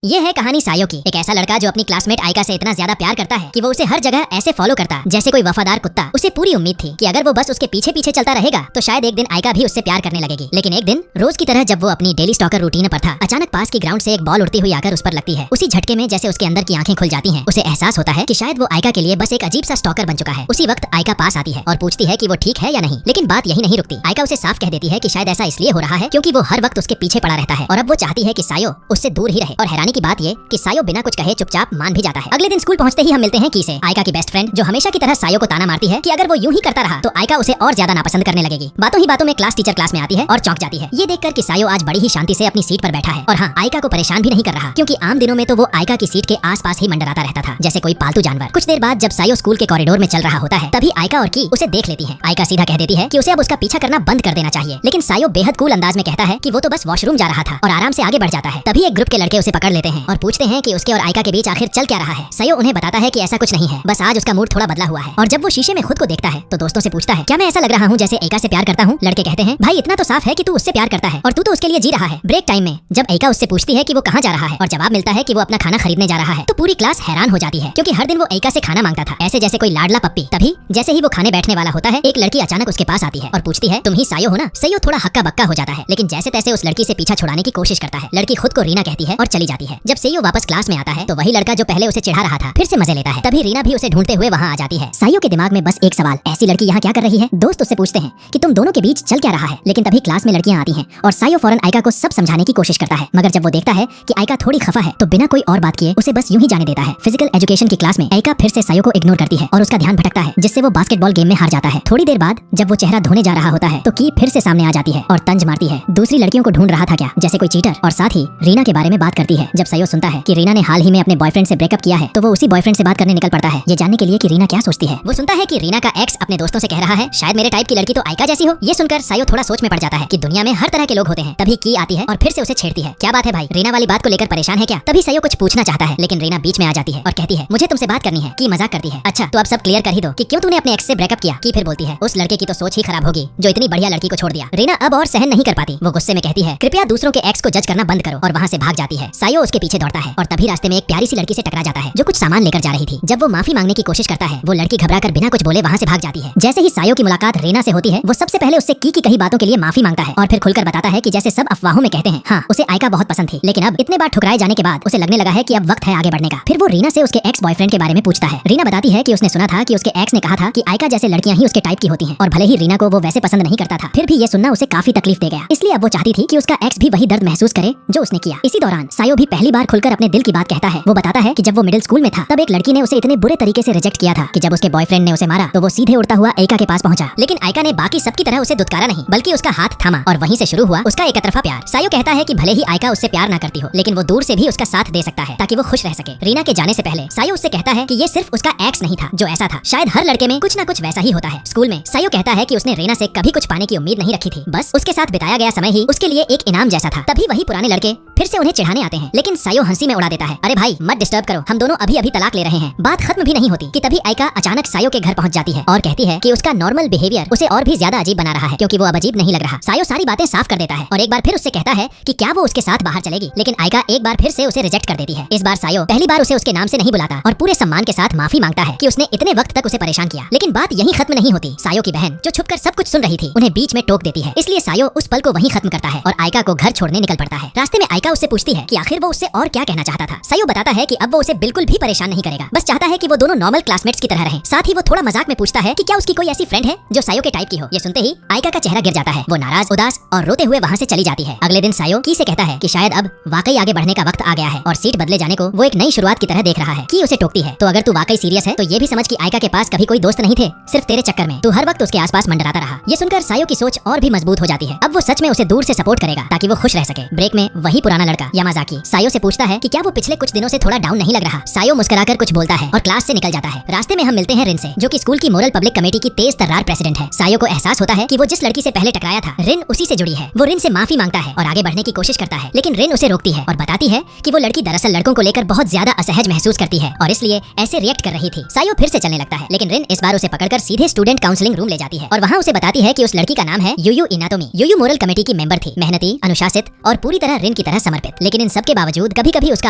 ये है कहानी सायो की। एक ऐसा लड़का जो अपनी क्लासमेट आयका से इतना ज्यादा प्यार करता है कि वो उसे हर जगह ऐसे फॉलो करता जैसे कोई वफादार कुत्ता। उसे पूरी उम्मीद थी कि अगर वो बस उसके पीछे पीछे चलता रहेगा तो शायद एक दिन आयका भी उससे प्यार करने लगेगी। लेकिन एक दिन रोज की तरह जब वो अपनी डेली स्टॉकर रूटीन पर था, अचानक पास की ग्राउंड से एक बॉल उड़ती हुई आकर उस पर लगती है। उसी झटके में जैसे उसके अंदर की आंखें खुल जाती हैं, उसे एहसास होता है कि शायद वो आयका के लिए बस एक अजीब सा स्टॉकर बन चुका है। उसी वक्त आयका पास आती है और पूछती है कि वो ठीक है या नहीं। लेकिन बात यही नहीं रुकती। आयका उसे साफ कह देती है कि शायद ऐसा इसलिए हो रहा है क्योंकि वो हर वक्त उसके पीछे पड़ा रहता है और अब वो चाहती है कि सायो उससे दूर ही रहे। और हैरानी की बात ये कि सायो बिना कुछ कहे चुपचाप मान भी जाता है। अगले दिन स्कूल पहुंचते ही हम मिलते हैं की से, आयका की बेस्ट फ्रेंड, जो हमेशा की तरह सायो को ताना मारती है कि अगर वो यूं ही करता रहा तो आयका उसे और ज्यादा नापसंद करने लगेगी। बातों ही बातों में क्लास टीचर क्लास में आती है और चौंक जाती है ये देखकर कि सायो आज बड़ी ही शांति से अपनी सीट पर बैठा है और हाँ, आयका को परेशान भी नहीं कर रहा, क्योंकि आम दिनों में तो वो आयका की सीट के आसपास ही मंडराता रहता था जैसे कोई पालतू जानवर। कुछ देर बाद जब सायो स्कूल के कॉरिडोर में चल रहा होता है तभी आयका और की उसे देख लेती है। आयका सीधा कह देती है कि उसे अब उसका पीछा करना बंद कर देना चाहिए, लेकिन सायो बेहद कूल अंदाज में कहता है कि वो तो बस वॉशरूम जा रहा था और आराम से आगे बढ़ जाता है। तभी एक ग्रुप के लड़के उसे पकड़ लेते हैं और पूछते हैं कि उसके और आयका के बीच आखिर चल क्या रहा है। सायो उन्हें बताता है कि ऐसा कुछ नहीं है, बस आज उसका मूड थोड़ा बदला हुआ है। और जब वो शीशे में खुद को देखता है तो दोस्तों से पूछता है, क्या मैं ऐसा लग रहा हूँ जैसे आयका से प्यार करता हूँ? लड़के कहते हैं, भाई इतना तो साफ है कि तू उससे प्यार करता है और तू तो उसके लिए जी रहा है। ब्रेक टाइम में जब आयका उससे पूछती है कि वो कहाँ जा रहा है और जवाब मिलता है कि वो अपना खाना खरीदने जा रहा है, तो पूरी क्लास हैरान हो जाती है क्योंकि हर दिन वो आयका से खाना मांगता था, ऐसे जैसे कोई लाडला पप्पी। तभी जैसे ही वो खाने बैठने वाला होता है, एक लड़की अचानक उसके पास आती है और पूछती है, तुम ही सायो हो ना? सायो थोड़ा हक्का बक्का हो जाता है, लेकिन जैसे तैसे उस लड़की से पीछा छुड़ाने की कोशिश करता है। लड़की खुद को रीना कहती है और चली जाती है। जब सायो वापस क्लास में आता है तो वही लड़का जो पहले उसे चिढ़ा रहा था फिर से मजे लेता है। तभी रीना भी उसे ढूंढते हुए वहाँ आ जाती है। सायो के दिमाग में बस एक सवाल, ऐसी लड़की यहाँ क्या कर रही है? दोस्त उससे पूछते हैं कि तुम दोनों के बीच चल क्या रहा है, लेकिन तभी क्लास में लड़कियां आती हैं और सायो फौरन आयका को सब समझाने की कोशिश करता है। मगर जब वो देखता है कि आयका थोड़ी खफा है तो बिना कोई और बात किए उसे बस यूं ही जाने देता है। फिजिकल एजुकेशन की क्लास में आयका फिर से सायो को इग्नोर करती है और उसका ध्यान भटकता है, जिससे वो बास्केटबॉल गेम में हार जाता है। थोड़ी देर बाद जब वो चेहरा धोने जा रहा होता है तो की फिर से सामने आ जाती है और तंज मारती है, दूसरी लड़कियों को ढूंढ रहा था क्या, जैसे कोई चीटर। और साथ ही रीना के बारे में बात करती है। जब सायो सुनता है कि रीना ने हाल ही में अपने बॉयफ्रेंड से ब्रेकअप किया है तो वो उसी बॉयफ्रेंड से बात करने निकल पड़ता है, ये जानने के लिए कि रीना क्या सोचती है। वो सुनता है कि रीना का एक्स अपने दोस्तों से कह रहा है, शायद मेरे टाइप की लड़की तो आयका जैसी हो। ये सुनकर सायो थोड़ा सोच में पड़ जाता है कि दुनिया में हर तरह के लोग होते हैं। तभी की आती है और फिर से उसे छेड़ती है, क्या बात है भाई, रीना वाली बात को लेकर परेशान है क्या? तभी सायो कुछ पूछना चाहता है लेकिन रीना बीच में आ जाती है और कहती है, मुझे तुमसे बात करनी है। की मजाक करती है, अच्छा तो अब सब क्लियर कर ही दो कि क्यों तूने अपने एक्स से ब्रेकअप किया। की फिर बोलती है, उस लड़के की तो सोच ही खराब होगी जो इतनी बढ़िया लड़की को छोड़ दिया। रीना अब और सहन नहीं कर पाती, वो गुस्से में कहती है, कृपया दूसरों के एक्स को जज करना बंद करो, और वहाँ से भाग जाती है। सायो उसके पीछे दौड़ता है और तभी रास्ते में एक प्यारी सी लड़की से टकरा जाता है जो कुछ सामान लेकर जा रही थी। जब वो माफी मांगने की कोशिश करता है वो लड़की घबराकर बिना कुछ बोले वहाँ से भाग जाती है। जैसे ही सायो की मुलाकात रीना से होती है वो सबसे पहले उससे की कही बातों के लिए माफी मांगता है और फिर खुलकर बताता है कि जैसे सब अफवाहों में कहते हैं, हाँ उसे आयका बहुत पसंद थी, लेकिन अब इतने बार ठुकराए जाने के बाद उसे लगने लगा है कि अब वक्त है आगे बढ़ने का। फिर वो रीना से उसके एक्स बॉयफ्रेंड के बारे में पूछता है। रीना बताती है कि उसने सुना था कि उसके एक्स ने कहा था कि आयका जैसे लड़कियां ही उसके टाइप की होती हैं और भले ही रीना को वो वैसे पसंद नहीं करता था, फिर भी ये सुनना उसे काफी तकलीफ दे गया। इसलिए अब वो चाहती थी कि उसका एक्स भी वही दर्द महसूस करे जो उसने किया। इसी दौरान सायो भी पहली बार खुलकर अपने दिल की बात कहता है। वो बताता है कि जब वो मिडिल स्कूल में था तब एक लड़की ने उसे इतने बुरे तरीके से रिजेक्ट किया था कि जब उसके बॉयफ्रेंड ने उसे मारा तो वो सीधे उड़ता हुआ आयका के पास पहुंचा, लेकिन आयका ने बाकी सबकी तरह उसे दुत्कारा नहीं बल्कि उसका हाथ थामा और वहीं से शुरू हुआ उसका एकतरफा प्यार। सायो कहता है कि भले ही आयका उससे प्यार ना करती हो लेकिन वो दूर से भी उसका साथ दे सकता है ताकि वो खुश रह सके। रीना के जाने से पहले सायो उससे कहता है कि ये सिर्फ उसका एक्स नहीं था जो ऐसा था, शायद हर लड़के में कुछ ना कुछ वैसा ही होता है। स्कूल में सायो कहता है कि उसने रीना से कभी कुछ पाने की उम्मीद नहीं रखी थी, बस उसके साथ बिताया गया समय ही उसके लिए एक इनाम जैसा था। तभी वही पुराने लड़के फिर से उन्हें चिढ़ाने आते हैं, लेकिन सायो हंसी में उड़ा देता है, अरे भाई मत डिस्टर्ब करो, हम दोनों अभी अभी तलाक ले रहे हैं। बात खत्म भी नहीं होती कि तभी आयका अचानक सायो के घर पहुंच जाती है और कहती है कि उसका नॉर्मल बिहेवियर उसे और भी ज्यादा अजीब बना रहा है क्योंकि वो अब अजीब नहीं लग रहा। सायो सारी बातें साफ कर देता है और एक बार फिर उससे कहता है कि क्या वो उसके साथ बाहर चलेगी, लेकिन आयका एक बार फिर से उसे रिजेक्ट कर देती है। इस बार सायो पहली बार उसे उसके नाम से नहीं बुलाता और पूरे सम्मान के साथ माफी मांगता है कि उसने इतने वक्त तक उसे परेशान किया। लेकिन बात यहीं खत्म नहीं होती। सायो की बहन जो छुपकर सब कुछ सुन रही थी उन्हें बीच में टोक देती है, इसलिए सायो उस पल को वहीं खत्म करता है और आयका को घर छोड़ने निकल पड़ता है। रास्ते में आयका उससे पूछती है कि आखिर वो उससे और क्या कहना चाहता था। सायो बताता है कि अब वो उसे बिल्कुल भी परेशान नहीं करेगा, बस चाहता है कि वो दोनों नॉर्मल क्लासमेट्स की तरह रहें। साथ ही वो थोड़ा मजाक में पूछता है कि क्या उसकी कोई ऐसी फ्रेंड है जो सायो के टाइप की हो। ये सुनते ही आयका का चेहरा गिर जाता है, वो नाराज, उदास और रोते हुए वहाँ से चली जाती है। अगले दिन सायो की से कहता है कि शायद अब वाकई आगे बढ़ने का वक्त आ गया है और सीट बदले जाने को वो एक नई शुरुआत की तरह देख रहा है। की उसे टोकती है, तो अगर तू वाकई सीरियस है तो ये भी समझ कि आयका के पास कभी कोई दोस्त नहीं थे, सिर्फ तेरे चक्कर में तू हर वक्त उसके आसपास मंडराता रहा। ये सुनकर सायो की सोच और भी मजबूत हो जाती है। अब वो सच में उसे दूर से सपोर्ट करेगा ताकि वो खुश रह सके। ब्रेक में वही पुराना लड़का यामाजाकी सायो से पूछता है कि क्या वो पिछले कुछ दिनों से थोड़ा डाउन नहीं लग रहा। सायो मुस्कुराकर कुछ बोलता है और क्लास से निकल जाता है। रास्ते में हम मिलते हैं रिन से, जो कि स्कूल की मोरल पब्लिक कमेटी की तेज तर्रार प्रेसिडेंट है। सायो को एहसास होता है कि वो जिस लड़की से पहले टकराया था रिन उसी से जुड़ी है। वो रिन से माफी मांगता है और आगे बढ़ने की कोशिश करता है, लेकिन रिन उसे रोकती है और बताती है कि वो लड़की दरअसल लड़कों को लेकर बहुत ज्यादा असहज महसूस करती है और इसलिए ऐसे रिएक्ट कर रही थी। सायो फिर से चलने लगता है, लेकिन रिन इस बार उसे पकड़कर सीधे स्टूडेंट काउंसलिंग रूम ले जाती है और वहाँ उसे बताती है कि उस लड़की का नाम है यूयू इनातोमी। यूयू मोरल कमेटी की मेंबर थी, मेहनती, अनुशासित और पूरी तरह रिन की तरह समर्पित। लेकिन इन सब के बावजूद कभी कभी उसका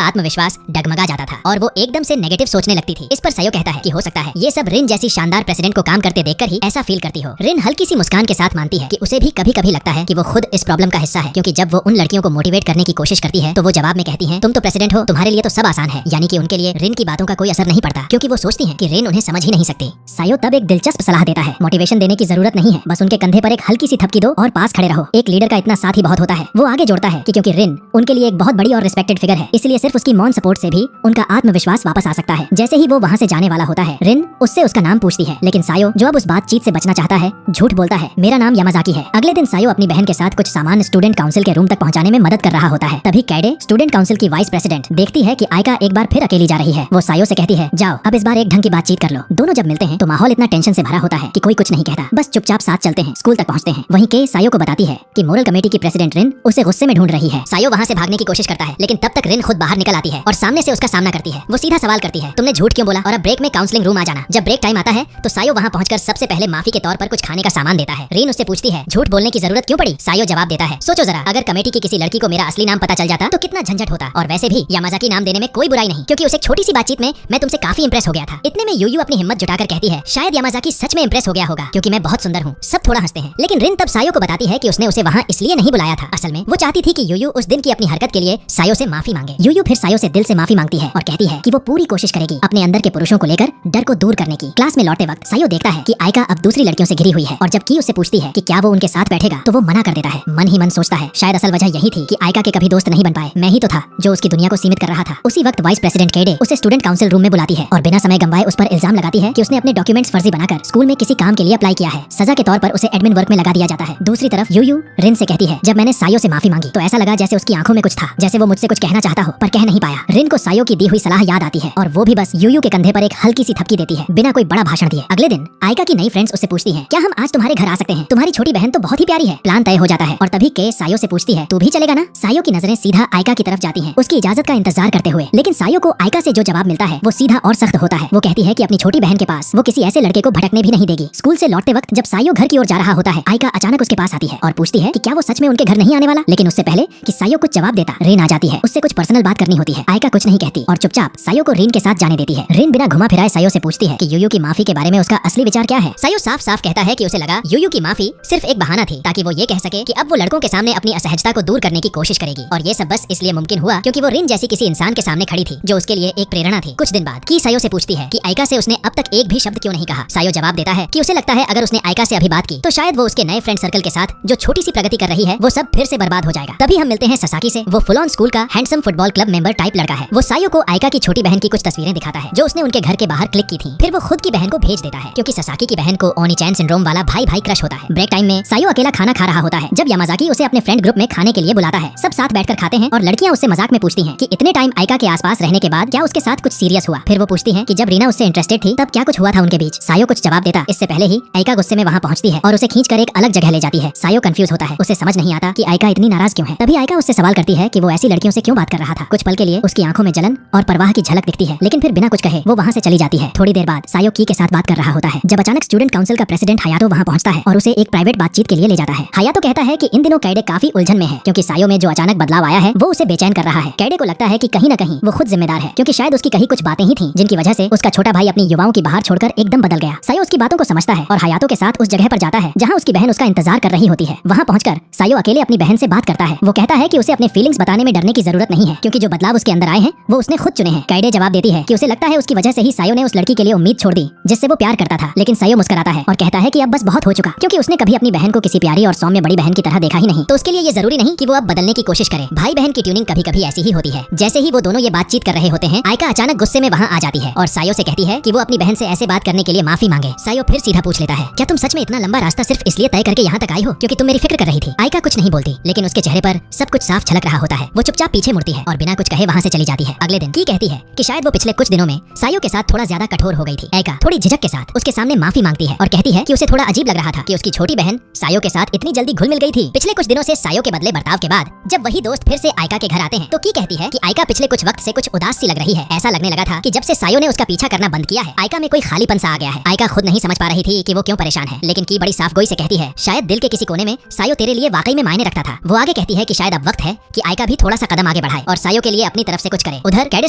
आत्मविश्वास डगमगा जाता था और वो एकदम से नेगेटिव सोचने लगती थी। इस पर सायो कहता है कि हो सकता है ये सब रिन जैसी शानदार प्रेसिडेंट को काम करते देखकर ही ऐसा फील करती हो। रिन हल्की सी मुस्कान के साथ मानती है कि उसे भी कभी कभी लगता है कि वो खुद इस प्रॉब्लम का हिस्सा है, क्योंकि जब वो उन लड़कियों को मोटिवेट करने की कोशिश करती है तो वो जवाब में कहती है तुम तो प्रेसिडेंट हो, तुम्हारे लिए तो सब आसान है। यानी कि उनके लिए रिन की बातों का कोई असर नहीं पड़ता, क्योंकि वो सोचती है कि रिन उन्हें समझ ही नहीं सकती। सायो तब एक दिलचस्प सलाह देता है, मोटिवेशन देने की जरूरत नहीं है, बस उनके कंधे पर एक हल्की सी थपकी दो और पास खड़े रहो। एक लीडर का इतना साथ ही बहुत होता है। वो आगे जोड़ता है कि क्योंकि रिन उनके लिए एक बहुत बड़ी और रिस्पेक्टेड फिगर है, इसलिए सिर्फ उसकी मौन सपोर्ट से भी उनका आत्मविश्वास वापस आ सकता है। जैसे ही वो वहाँ से जाने वाला होता है, रिन उससे उसका नाम पूछती है, लेकिन सायो जो अब उस बातचीत से बचना चाहता है झूठ बोलता है, मेरा नाम यामाजाकी है। अगले दिन सायो अपनी बहन के साथ कुछ सामान स्टूडेंट काउंसिल के रूम तक पहुंचाने में मदद कर रहा होता है। तभी कैडे स्टूडेंट काउंसिल की वाइस प्रेसिडेंट देखती है कि आयका एक बार फिर अकेली जा रही है। वो सायो से कहती है जाओ अब इस बार एक ढंग की बातचीत कर लो। दोनों जब मिलते हैं तो माहौल इतना टेंशन से भरा होता है कि कोई कुछ नहीं कहता, बस चुपचाप साथ चलते हैं। स्कूल तक पहुंचते हैं। वहीं के सायो को बताती है कि मोरल कमेटी की प्रेसिडेंट रिन उसे गुस्से में ढूंढ रही है। सायो वहाँ से भागने की कोशिश करता है, लेकिन तब तक रिन खुद बाहर निकल आती है और सामने से उसका सामना करती है। वो सीधा सवाल करती है, तुमने झूठ क्यों बोला और अब ब्रेक में काउंसलिंग रूम आ जाना। जब ब्रेक टाइम आता है तो सायो वहाँ पहुंचकर सबसे पहले माफी के तौर पर कुछ खाने का सामान देता है। रिन उससे पूछती है झूठ बोलने की जरूरत क्यों पड़ी। सायो जवाब देता है, सोचो जरा, अगर कमेटी की किसी लड़की को मेरा असली नाम पता चल जाता तो कितना झंझट होता। और वैसे भी यामाजाकी नाम देने में कोई बुराई नहीं, क्योंकि उस एक छोटी सी बातचीत में मैं तुमसे काफी इंप्रेस हो गया था। इतने में यूयू अपनी हिम्मत जुटाकर कहती है, शायद यामाजाकी सच में इंप्रेस हो गया होगा क्योंकि मैं बहुत सुंदर हूँ। सब थोड़ा हंसते हैं, लेकिन रिन तब सायो को बताती है कि उसने उसे वहाँ इसलिए नहीं बुलाया था। असल में वो चाहती थी कि यूयू उस दिन की अपनी हरकत के लिए सायो से माफी मांगे। यूयू फिर सायो से दिल से माफी मांगती है और कहती है कि वो पूरी कोशिश करेगी अपने अंदर के पुरुषों को लेकर डर को दूर करने की। क्लास में लौटते वक्त सायो देखता है कि आयका अब दूसरी लड़कियों से घिरी हुई है और जब की उससे पूछती है कि क्या वो उनके साथ बैठेगा तो वो मना कर देता है। मन ही मन सोचता है शायद असल वजह यही थी कि आयका के कभी दोस्त नहीं बन पाए, मैं ही तो था जो उसकी दुनिया को सीमित कर रहा था। उसी वक्त वाइस प्रेसिडेंट केडे उसे स्टूडेंट काउंसिल रूम में बुलाती है और बिना समय गंवाए उस पर इल्जाम लगाती है कि उसने अपने डॉक्यूमेंट्स फर्जी बनाकर स्कूल में किसी काम के लिए अप्लाई किया है। सजा के तौर पर उसे एडमिन वर्क में लगा दिया जाता है। दूसरी तरफ यूयू रिन से कहती है, जब मैंने सायो से माफी मांगी तो ऐसा लगा जैसे उसकी आंखों में कुछ था, जैसे वो मुझसे कुछ कहना चाहता हो पर कह नहीं पाया। रिन को सायो की दी हुई सलाह याद आती है और वो भी बस यूयू के कंधे पर एक हल्की सी थपकी देती है बिना कोई बड़ा भाषण दिए। अगले दिन आयका की नई फ्रेंड्स उससे पूछती हैं, क्या हम आज तुम्हारे घर आ सकते हैं, तुम्हारी छोटी बहन तो बहुत ही प्यारी है। प्लान तय हो जाता है और तभी के सायो से पूछती है, तू भी चलेगा ना। सायो की नजरें सीधा आयका की तरफ जाती हैं, उसकी इजाजत का इंतजार करते हुए, लेकिन सायो को आयका से जो जवाब मिलता है वो सीधा और सख्त होता है। वो कहती है कि अपनी छोटी बहन के पास वो किसी ऐसे लड़के को भटकने भी नहीं देगी। स्कूल से लौटते वक्त जब सायो घर की ओर जा रहा होता है, आयका अचानक उसके पास आती है और पूछती है कि क्या वो सच में उनके घर नहीं आने वाला। लेकिन उससे पहले कि सायो कुछ जवाब देता, रिन आ जाती है। उससे कुछ पर्सनल बात करनी होती है। आयका कुछ नहीं कहती और चुपचाप सायो को रिन के साथ जाने देती है। रिन बिना घुमा फिराए सायो से पूछती है कि यूयू की माफी के बारे में उसका असली विचार क्या है। सायो साफ साफ कहता है कि उसे लगा यूयू की माफी सिर्फ एक बहाना थी ताकि वो ये कह सके कि अब वो लड़कों के सामने अपनी असहजता को दूर करने की कोशिश करेगी। और ये सब बस इसलिए मुमकिन हुआ क्योंकि वो रिन जैसी किसी इंसान के सामने खड़ी थी जो उसके लिए एक प्रेरणा थी। कुछ दिन बाद की सायो से पूछती है कि आयका से उसने अब तक एक भी शब्द क्यों नहीं कहा। सायो जवाब देता है कि उसे लगता है अगर उसने आयका से अभी बात की तो शायद वो उसके नए फ्रेंड सर्कल के साथ जो छोटी सी प्रगति कर रही है वो सब फिर से बर्बाद हो जाएगा। तभी हम मिलते हैं ससाकी से। वो फुल ऑन स्कूल का handsome football club member type लड़का है। वो सायो को आयका की छोटी बहन की कुछ तस्वीरें दिखाता है जो उसने उनके घर के बाहर क्लिक की थी। फिर वो खुद की बहन को भेज देता है क्योंकि ससाकी की बहन को ओनी-चैन सिंड्रोम वाला भाई भाई क्रश होता है। ब्रेक टाइम में सायो अकेला खाना खा रहा होता है जब यामाजाकी उसे अपने फ्रेंड ग्रुप में खाने के लिए बुलाता है। सब साथ बैठकर खाते हैं और लड़कियां उससे मजाक में पूछती हैं कि इतने टाइम आयका के आसपास रहने के बाद क्या उसके साथ कुछ सीरियस हुआ। फिर वो पूछती हैं कि जब रीना उससे इंटरेस्टेड थी तब क्या कुछ हुआ था उनके बीच। सायो कुछ जवाब देता इससे पहले ही आयका गुस्से में वहाँ पहुँचती है और उसे खींचकर एक अलग जगह ले जाती है। सायो कंफ्यूज होता है, उसे समझ नहीं आता कि आयका इतनी नाराज क्यों है। तभी आयका उससे सवाल करती है कि वो ऐसी लड़कियों से क्यों बात कर रहा था। कुछ पल के लिए उसकी आंखों में जलन और परवाह की झलक दिखती है, लेकिन फिर बिना कुछ कहे वो वहाँ से चली जाती है। थोड़ी देर बाद सायो की के साथ बात कर रहा होता है जब अचानक स्टूडेंट काउंसिल का प्रेसिडेंट हयातो वहाँ पहुँचता है और उसे एक प्राइवेट बातचीत के लिए ले जाता है। हयातो कहता है कि इन दिनों कैडे काफी उलझन में है क्योंकि सायो में जो अचानक बदलाव आया है वो उसे बेचैन कर रहा है। कैडे को लगता है कि कहीं न कहीं वो खुद जिम्मेदार है क्योंकि शायद उसकी कही कुछ बातें ही थी जिनकी वजह से उसका छोटा भाई अपनी युवाओं की बाहर छोड़कर एकदम बदल गया। सायो उसकी बातों को समझता है और हयातो के साथ उस जगह पर जाता है जहाँ उसकी बहन उसका इंतजार कर रही होती है। वहाँ पहुंचकर सायो अकेले अपनी बहन से बात करता है। वो कहता है कि उसे अपने फीलिंग्स बताने में डरने की जरूरत नहीं है क्योंकि जो बदलाव उसके अंदर आए हैं वो उसने खुद चुने हैं। कैडे जवाब देती है कि उसे लगता है उसकी वजह से ही सायो ने उस लड़की के लिए उम्मीद छोड़ दी जिससे वो प्यार करता था। लेकिन सायो मुस्कुराता है और कहता है कि अब बस बहुत हो चुका क्योंकि उसने कभी अपनी बहन को किसी प्यारी और सौम्य बड़ी बहन की तरह देखा ही नहीं, तो उसके लिए ये जरूरी नहीं कि वो अब बदलने की कोशिश करे। भाई बहन की ट्यूनिंग कभी कभी ऐसी ही होती है। जैसे ही वो दोनों ये बातचीत कर रहे होते हैं आयका अचानक गुस्से में वहाँ आ जाती है और सायो से कहती है कि वो अपनी बहन से ऐसे बात करने के लिए माफी मांगे। सायो फिर सीधा पूछ लेता है, क्या तुम सच में इतना लंबा रास्ता सिर्फ इसलिए तय करके यहाँ तक आई हो क्योंकि तुम मेरी फिक्र कर रही थी। आयका कुछ नहीं बोलती लेकिन उसके चेहरे पर सब कुछ साफ झलक रहा होता है। वो चुपचाप पीछे मुड़ती है और बिना कुछ कहे वहाँ से चली जाती है। अगले दिन की कहती है कि शायद वो पिछले कुछ दिनों में सायो के साथ थोड़ा ज्यादा कठोर हो गई थी। आयका थोड़ी झिझक के साथ उसके सामने माफी मांगती है और कहती है कि उसे थोड़ा अजीब लग रहा था कि उसकी छोटी बहन सायो के साथ इतनी जल्दी घुल मिल गई थी। पिछले कुछ दिनों से सायो के बदले बर्ताव के बाद जब वही दोस्त फिर से आयका के घर आते हैं तो की कहती है कि आयका पिछले कुछ वक्त से कुछ उदास सी लग रही है। ऐसा लगने लगा था कि जब से सायो ने उसका पीछा करना बंद किया है आयका में कोई खालीपन सा आ गया है। आयका खुद नहीं समझ पा रही थी कि वो क्यों परेशान है, लेकिन की बड़ी साफ गोई से कहती है शायद दिल के किसी कोने में सायो तेरे लिए वाकई में मायने रखता था। वो आगे कहती है कि शायद अब वक्त है कि आयका भी थोड़ा सा कदम आगे बढ़ाए और सायो के लिए अपनी तरफ से कुछ करे। उधर कैडे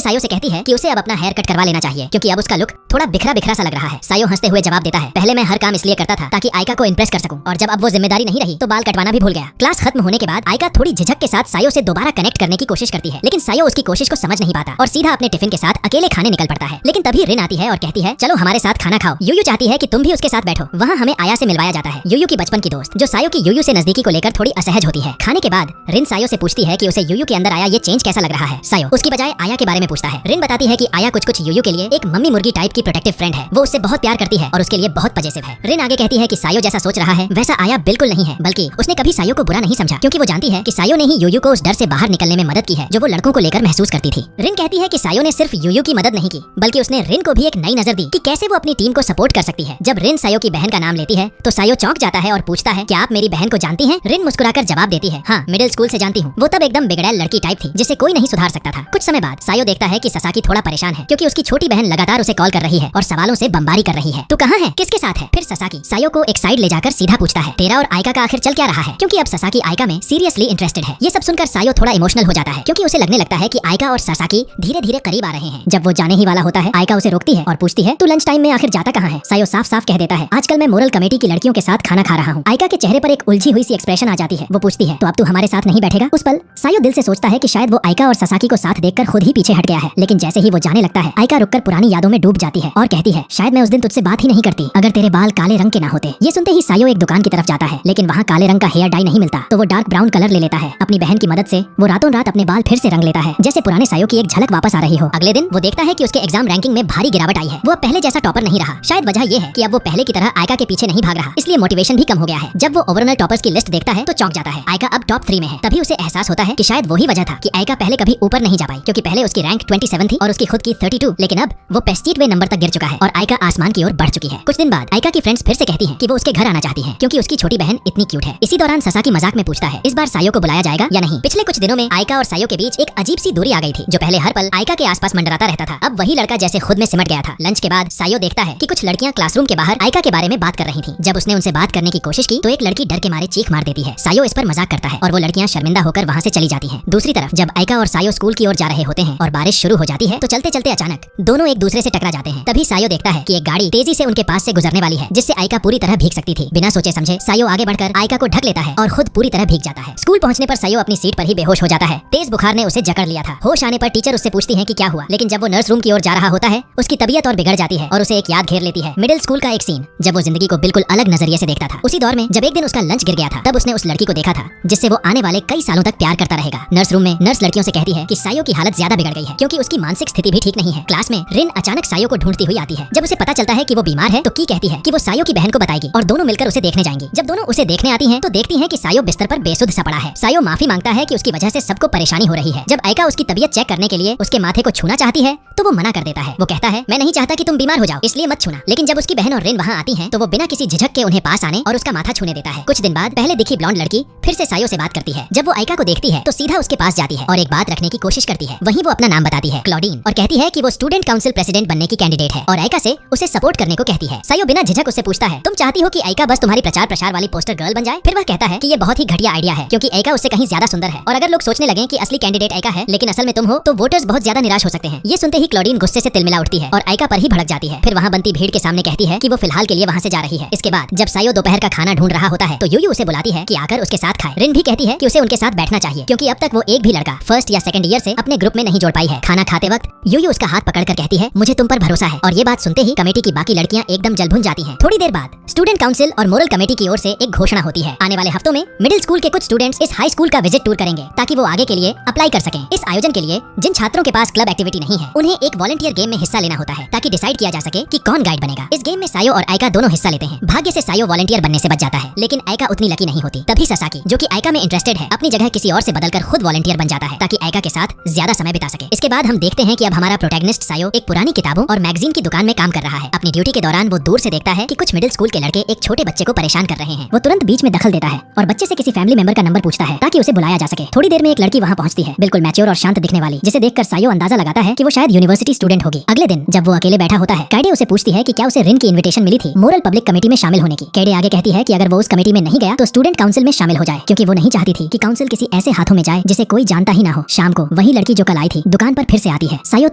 सायो से कहती है कि उसे अब अपना हेयर कट करवा लेना चाहिए क्योंकि अब उसका लुक थोड़ा बिखरा बिखरा सा लग रहा है। सायो हंसते हुए जवाब देता है, पहले मैं हर काम इसलिए करता था ताकि आयका को इम्प्रेस कर सकूं, और जब अब वो जिम्मेदारी नहीं रही तो बाल कटवाना भी भूल गया। क्लास खत्म होने के बाद आयका थोड़ी झिझक के साथ सायो से दोबारा कनेक्ट करने की कोशिश करती है, लेकिन सायो उसकी कोशिश को समझ नहीं पाता और सीधा अपने टिफिन के साथ अकेले खाने निकल पड़ता है। लेकिन तभी रिन आती है और कहती है, चलो हमारे साथ खाना खाओ। यूयू चाहती है कि तुम भी उसके साथ बैठो। वहाँ हमें आया से मिलवाया जाता है, यूयू की बचपन की दोस्त, जो सायो की यूयू से नजदीकी को लेकर थोड़ी असहज होती है। खाने के बाद रिन सायो से पूछती है कि उसे यूयू के अंदर आया ये चेंज कैसा लग रहा है। सायो उसकी बजाय आया के बारे में पूछता है। रिन बताती है कि आया कुछ यूयू के लिए एक मम्मी मुर्गी टाइप की प्रोटेक्टिव फ्रेंड है, वो उससे बहुत प्यार करती है और उसके लिए बहुत पजेसिव है। रिन आगे कहती है कि सायो जैसा सोच रहा है वैसा आया बिल्कुल नहीं है, बल्कि उसने कभी सायो को बुरा नहीं समझा क्योंकि वो जानती है कि सायो ने ही यूयू को उस डर से बाहर निकलने में मदद की है जो वो लड़कों को लेकर महसूस करती थी। रिन कहती है कि सायो ने सिर्फ यूयू की मदद नहीं की बल्कि उसने रिन को भी एक नई नजर दी कि कैसे वो अपनी टीम को सपोर्ट कर सकती है। जब रिन सायो की बहन का नाम लेती है तो सायो चौंक जाता है और पूछता है, क्या आप मेरी बहन को जानती हैं? रिन मुस्कुराकर जवाब देती है, हाँ मिडिल स्कूल से जानती हूँ। वो तब एकदम बिगड़ैल लड़की टाइप थी जिसे कोई नहीं सुधार सकता था। कुछ समय बाद सायो देखता है कि ससाकी थोड़ा परेशान है क्योंकि उसकी छोटी बहन लगातार उसे कॉल कर रही है और सवालों से बमबारी कर रही है। तू कहाँ है, किसके साथ है? फिर ससाकी सायो को एक साइड ले जाकर सीधा पूछता है, तेरा और आयका का आखिर चल क्या रहा है? क्योंकि अब ससाकी आयका में सीरियसली इंटरेस्टेड है। ये सब सुनकर सायो थोड़ा इमोशनल हो जाता है क्योंकि उसे लगने लगता है कि आयका और ससाकी धीरे धीरे करीब आ रहे हैं। जब वो जाने ही वाला होता है, आयका उसे रोकती है और पूछती है, तू लंच टाइम में आखिर जाता कहाँ है? सायो साफ साफ कह देता है, आजकल मैं मोरल कमेटी की लड़कियों के साथ खाना खा रहा हूँ। आयका के चेहरे पर एक उलझी हुई सी एक्सप्रेशन आ जाती है। वो पूछती है, तो अब तू हमारे साथ नहीं बैठेगा? उस पल सायो दिल से सोचता है कि शायद वो आयका और ससाकी को साथ देखकर खुद ही पीछे हट गया है, लेकिन जैसे ही वो जाने लगता है आयका रुककर पुरानी यादों में डूब जाती है और कहती है, शायद मैं उस दिन तुझसे बात ही नहीं करती अगर तेरे बाल काले रंग के ना होते। ये सुनते ही सायो एक दुकान की तरफ जाता है, लेकिन वहाँ काले रंग का हेयर डाई नहीं मिलता, तो वो डार्क ब्राउन कलर ले लेता है। अपनी बहन की मदद से वो रातों रात अपने बाल फिर से रंग लेता है, जैसे पुराने सायो की एक झलक वापस आ रही हो। अगले दिन वो देखता है कि उसके एग्जाम रैंकिंग में भारी गिरावट आई है। वो अब पहले जैसा टॉपर नहीं रहा। शायद वजह ये है कि अब वो पहले की तरह आयका के पीछे नहीं भाग रहा, इसलिए मोटिवेशन भी कम हो गया है। जब वो ओवरऑल टॉपर्स की लिस्ट देखता है तो चौंक जाता है। आयका अब टॉप 3 में है। तभी उसे एहसास होता है कि शायद वही वजह था कि आयका पहले कभी ऊपर नहीं जा पाई, क्योंकि पहले उसकी रैंक 27 थी और उसकी खुद की 32, लेकिन अब वो पेस्टिट वे नंबर तक गिर चुका है और आयका आसमान की ओर बढ़ चुकी है। कुछ दिन बाद आयका की फ्रेंड्स फिर से कहती हैं कि वो उसके घर आना चाहती हैं क्योंकि उसकी छोटी बहन इतनी क्यूट है। इसी दौरान ससाकी मजाक में पूछता है, इस बार सायो को बुलाया जाएगा या नहीं? पिछले कुछ दिनों में आयका और सायो के बीच एक अजीब सी दूरी आ गई थी। जो पहले हर पल आयका के आसपास मंडराता रहता था, अब वही लड़का जैसे खुद में सिमट गया था। लंच के बाद सायो देखता है कि कुछ लड़कियां क्लासरूम के बाहर आयका के बारे में बात कर रही थीं। जब उसने उनसे बात करने की कोशिश की तो एक लड़की डर के मारे चीख मार देती है। सायो इस पर मजाक करता है और वो लड़कियां शर्मिंदा होकर वहाँ से चली जाती हैं। दूसरी तरफ जब आयका और सायो स्कूल की ओर जा रहे होते हैं और बारिश शुरू हो जाती है तो चलते चलते अचानक दोनों एक दूसरे से टकरा जाते हैं। तभी सायो देखता है कि एक गाड़ी तेजी से उनके पास से गुजरने वाली है, जिससे आयका पूरी तरह भीग सकती थी। बिना सोचे समझे सायो आगे बढ़कर आयका को ढक लेता है और खुद पूरी तरह भीग जाता है। स्कूल पहुंचने पर सायो अपनी सीट पर ही बेहोश हो जाता है। तेज बुखार ने उसे जकड़ लिया था। होश आने पर टीचर उससे पूछती है कि क्या हुआ, लेकिन जब वो नर्स रूम की ओर जा रहा होता है उसकी तबीयत और बिगड़ जाती है और उसे एक याद घेर लेती है। मिडिल स्कूल का एक सीन जब वो जिंदगी को बिल्कुल अलग नजरिए से देखता था। उसी दौर में जब एक दिन उसका लंच गिर गया था, तब उसने उस लड़की को देखा था जिससे वो आने वाले कई सालों तक प्यार करता रहेगा। नर्स रूम में नर्स लड़कियों से कहती है कि सायो की हालत ज्यादा बिगड़ गई है क्योंकि उसकी मानसिक स्थिति भी ठीक नहीं है। क्लास में रिन अचानक सायो को ढूंढती हुई आती है। जब उसे पता चलता है कि वो बीमार है तो की कहती है कि वो सायो की बहन को बताएगी और दोनों मिलकर उसे देखने जाएंगी। जब दोनों उसे देखने आती हैं तो देखती हैं कि सायो बिस्तर पर बेसुध सा पड़ा है। सायो माफी मांगता है कि उसकी वजह से सबको परेशानी हो रही है। जब आयका उसकी तबीयत चेक करने के लिए उसके माथे को छूना चाहती है तो वो मना कर देता है। वो कहता है, मैं नहीं चाहता कि तुम बीमार हो जाओ, इसलिए मत छूना। लेकिन जब उसकी बहन और रिन वहाँ आती हैं तो वो बिना किसी झिझक के उन्हें पास आने और उसका माथा छूने देता है। कुछ दिन बाद पहले दिखी ब्लॉन्ड लड़की फिर से सायो से बात करती है। जब वो आयका को देखती है तो सीधा उसके पास जाती है और एक बात रखने की कोशिश करती है। वहीं वो अपना नाम बताती है, क्लॉडीन, और कहती है कि वो स्टूडेंट काउंसिल प्रेसिडेंट बनने की कैंडिडेट है और आयका से उसे सपोर्ट करने को कहती है। सायो बिना झिझक उससे पूछता है, तुम चाहती हो कि आयका बस तुम्हारी प्रचार प्रसार वाली पोस्टर गर्ल बन जाए? फिर वह कहता है कि ये बहुत ही घटिया आइडिया है क्योंकि आयका उससे कहीं ज्यादा सुंदर है और अगर लोग सोचने लगे कि असली कैंडिडेट आयका है लेकिन असल में तुम हो तो वोटर्स बहुत ज्यादा निराश हो सकते हैं। ये सुनते ही क्लॉडीन गुस्से से तिलमिला उठती है और आयका पर ही भड़क जाती है। फिर वहाँ बनती भीड़ के सामने कहती है कि वो फिलहाल के लिए वहाँ से जा रही है। इसके बाद जब सायो दोपहर का खाना ढूंढ रहा होता है तो यूयू उसे बुलाती है कि आकर उसके साथ खाए। रिन भी कहती है कि उसे उनके साथ बैठना चाहिए क्योंकि अब तक वो एक भी लड़का फर्स्ट या सेकंड ईयर से अपने ग्रुप में नहीं जोड़ पाई है। खाना खाते वक्त यूयू उसका हाथ पकड़कर कहती है, मुझे तुम पर भरोसा है। और ये बात सुनते ही कमेटी की बाकी लड़कियां एकदम जलभुन जाती हैं। थोड़ी देर बाद स्टूडेंट काउंसिल और मोरल कमेटी की ओर से एक घोषणा होती है। आने वाले हफ्तों में मिडिल स्कूल के कुछ स्टूडेंट्स इस हाई स्कूल का विजिट टूर करेंगे ताकि वो आगे के लिए अप्लाई कर सकें। इस आयोजन के लिए जिन छात्रों के पास क्लब एक्टिविटी नहीं है उन्हें एक वॉलंटियर गेम में हिस्सा लेना होता है ताकि डिसाइड किया जा सके कि कौन गाइड बनेगा। इस गेम में सायो और आयका दोनों हिस्सा लेते हैं। भाग्य से सायो वॉलंटियर बनने से बच जाता है, लेकिन आयका उतनी लकी नहीं होती। तभी ससाकी, जो कि आयका में इंटरेस्टेड है, अपनी जगह किसी और से बदलकर खुद वॉलंटियर बन जाता है ताकि आयका के साथ ज्यादा समय बिता सके। इसके बाद हम देखते हैं कि अब हमारा प्रोटैगनिस्ट सायो एक पुरानी किताबों और मैगजीन की दुकान में काम कर रहा है। अपनी ड्यूटी के दौरान वो दूर से देखता है कि कुछ मिडिल स्कूल के लड़के एक छोटे बच्चे को परेशान कर रहे हैं। वो तुरंत बीच में दखल देता है और बच्चे से किसी फैमिली मेंबर का नंबर पूछता है ताकि उसे बुलाया जा सके। थोड़ी देर में एक लड़की वहाँ पहुँचती है, बिल्कुल मैच्योर और शांत दिखने वाली, जिसे देखकर सायो अंदाजा लगाता है कि वो शायद यूनिवर्सिटी स्टूडेंट होगी। अगले दिन जब वो अकेले बैठा होता है, कैडे उसे पूछती है कि क्या उसे रिन की इन्विटेशन मिली थी मोरल पब्लिक कमेटी में शामिल होने की। कैडे आगे कहती है कि अगर वो उस कमेटी में नहीं गया तो स्टूडेंट काउंसिल में शामिल हो जाए, क्योंकि वो नहीं चाहती थी कि काउंसिल किसी ऐसे हाथों में जाए जिसे कोई जानता ही ना हो। शाम को वही लड़की जो कल आई थी दुकान पर फिर से आती है। सायो